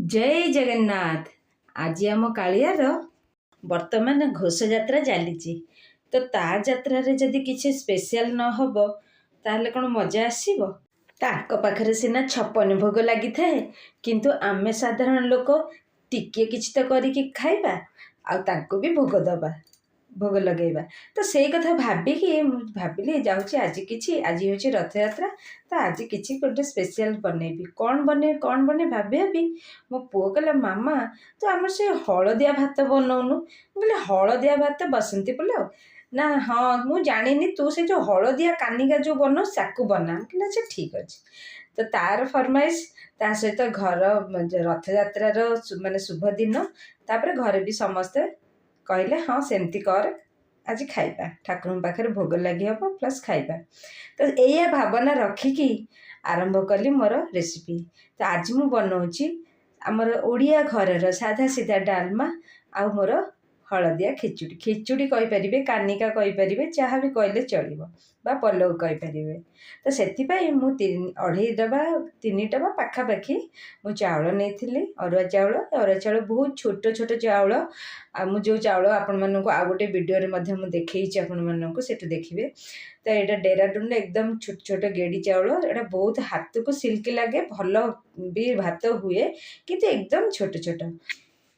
जय जगन्नाथ। आज आम कालियार वर्तमान घोष यात्रा चली तो ता यात्रा रे जदि किसी स्पेशल न होबो ताहले कौन मजा आसीबो। ताको पाखरे सिना 56 भोग लगी थाए किंतु आमे साधारण लोक टिके किछि तो करिकि खाइबा आ ताको भी भोग दबा भोग लगेबा। तो से कथा भाबिकी भाबिली जाउची आज किछि आज होची रथ यात्रा तो आज किछि गोटे स्पेशल बनैबी कौन बने भाबी मो पुओ कहला मामा तो आमर से हलदिया भात बनौनु बोले हलदिया भात बसंती पुलाव ना हाँ मु जानिनी तू से जो हलदिया कानिका जो बनो साकु बना कहला अच्छा ठीक अच्छे। तो तार फरमाइश ता सहित घर रथ यात्रार माने शुभ दिन तापर घरे भी समस्ते कहले हाँ सेमती कर आज खाइबा ठाकुर पाखे भोग लगी हम प्लस खाइबा। तो यह भावना रखिकी आरंभ कली मोर रेसिपी। तो आज मु बनाऊँगी आमर ओडिया घरर साधा सीधा डालमा आ मोर हलदिया खिचुड़ी खिचुड़ी कहींपर कानिका कहींपर जहाँ भी कहले चलो बा पलव कहींपर। तो से अढ़ई डबा 3 डबा पाखापाखि मु चाउल नहीं अरुआ चाउल बहुत छोट छोट चाउल आ मु जो चाउल आपण मानक आ गोटे वीडियो मु देखी आपण मानक सेठू देखिए। तो यहाँ डेराडून एकदम छोट छोट गेड़ी चाउल एटा बहुत हाथ को सिल्की लगे भल भी भात हुए किंतु एकदम छोट छोट।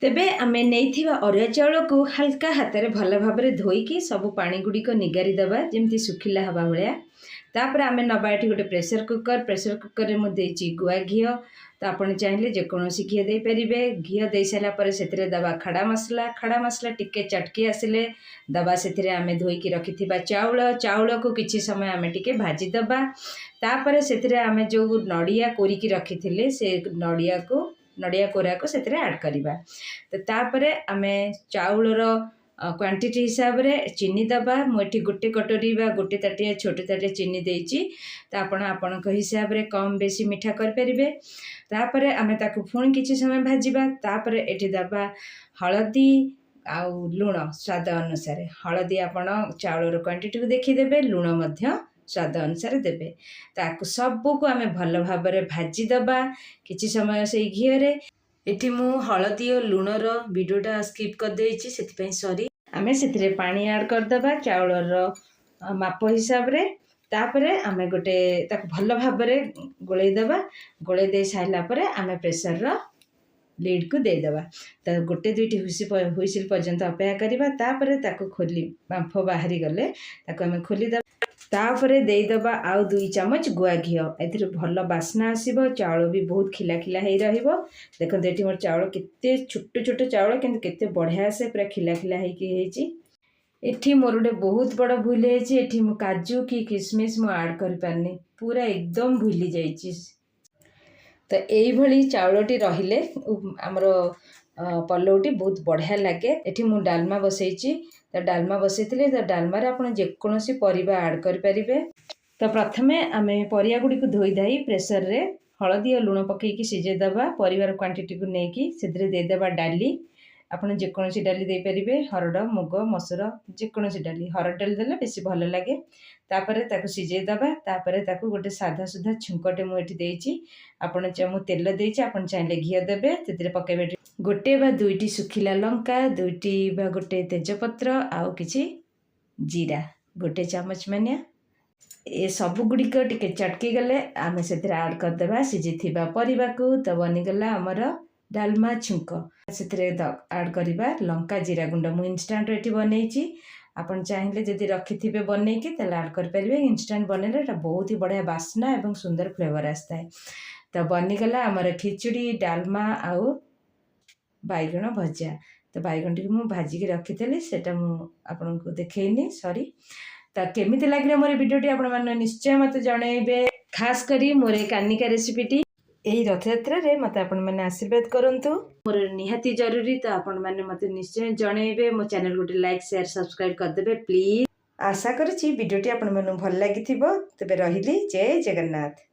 तेबे आमे नैथिबा अरुआ चाउल को हल्का हाथ में भल भाव धोईकी सबू पानी गुड़िक निगारी दबा जमती सुखिला हवा भाया। तापर आमे नबा ये गोटे प्रेसर कुकर में मुझे गुआ घी तो आप चाहिए जेकोसी घी दे पारे घी दे सारापर से दबा खड़ा मसला टिके चटकी आसिले दबा से आमे धोईकी रखि चाउल को किछि समय आमे टिके भाजी दबा। तापर से आमे जो नड़िया कोरिकी रखी से नड़िया कोरा को से ऐड करवा। तो तापरे आमे चाउलर क्वांटिटी हिसाब रे चीनी दबा मुझे गोटे कटोरी बा गोटे ताटिया छोटे ताटिया चीनी देइची तो आपण हिसाब रे कम बेसी मीठा करें। तापरे आमे ताकु पुणी किछि समय भाजिबा। तापरे एठी दबा हलदी आउ लुण स्वाद अनुसार हलदी आपण चाउलर क्वांटिटी को देखिदेबे लुण मध्य स्वाद अनुसार देबे। ताकु सबको आमे भल भाव भाजी दबा किछि समय से घीरे। एठी मु हलदी और लुणर वीडियोटा स्किप कर देइछि सेति सॉरी। आमे सेतिरे पानी ऐड कर दबा चाउलर माप हिसाब रे। तापरे आमे गोटे ताकु भल भाव गोळै दबा गोळै दे साइला परे आमे प्रेशर रो लीड को दे दबा। तो गोटे 2टी हुइसिल पर्यंत अपेक्षा करिबा। तापरे ताकु खोली बांफ बाहरी गले ताकु आमे खोली दबा। तापरे दे दबा आउ 2 चम्मच गुआ घी ए भल बास्ना आसीबो चाउल भी बहुत खिला खिला हे रहिबो। देखो एठी मोर चाउल केते छोट छोट चाउल किंतु केते बढ़िया से पूरा खिला खिला हेची। एठी मोर गोटे बहुत बड़ भूल हेची एठी मु काजू की किशमिश मु ऐड कर पारनी पूरा एकदम भूली जाइची। तो यही भली चाउलटी रहिले आमर पलौटी बहुत बढ़िया लगे। एठी मु डालमा बसैची तो डालमा बसैथिले तो डालमा रे आपण जेकोसी परिबा ऐड कर परिबे। तो प्रथमे आमे परिया गुडी को धोई दाई प्रेशर रे हलदी और लुण पकेकी सिझे दबा परिवार क्वांटिटी को नेकी सेदरे दे दबा डाली आपण जेकोसी डाली दे परिबे हरड मुग मसूर जेकोसी डाली हरड डाली देले बेसी भल लगे। तापरे ताकु सिझे दबा तापरे ताकु गोटे साधा सुधा छुंकटे मु एठी देइची आपण मु तेल देइची आपण चाहिले घी देबे तेतरे पकेबे गोटे बा 2टी सुखिला लंका 2टी बा गोटे तेजपत्र आउ किछि जीरा गोटे चम्मच मानिया ए सब गुड़िक टिके चटकी गले आमे सेतिर ऐड कर देबा सिझी थिबा परिबा को। तो बनिगला हमर डालमा छुंक से ऐड करिबा लंका जीरा गुंड मु इंस्टेंट एठी बनैची आपण चाहिए जदि रखिथिबे बनैकी तेल ऐड कर परिबे। इंस्टेंट बनेले एटा बहुत ही बढ़िया बास्ना एवं सुंदर फ्लेवर आस्ता है। तो बनिगला हमर खिचड़ी डालमा आउ बैगण भजा। तो बैगण टी मु भाजिकी रखी सेटा मु आपनको देखैनी सॉरी। तो केमिति लागले मोर वीडियोटी आपण माने निश्चय मते जणैबे खास करी मोर कानिका रेसिपीटी यही रथ यात्रा रे मते आपण माने आशीर्वाद करंतु मोर निहाती जरूरी। तो आपण माने मते निश्चय जणैबे मो चैनल गोटे लाइक शेयर सब्सक्राइब कर देबे प्लीज। आशा करछि वीडियोटी आपण माने भल लागिथिबो। तबे रहिली जय जगन्नाथ।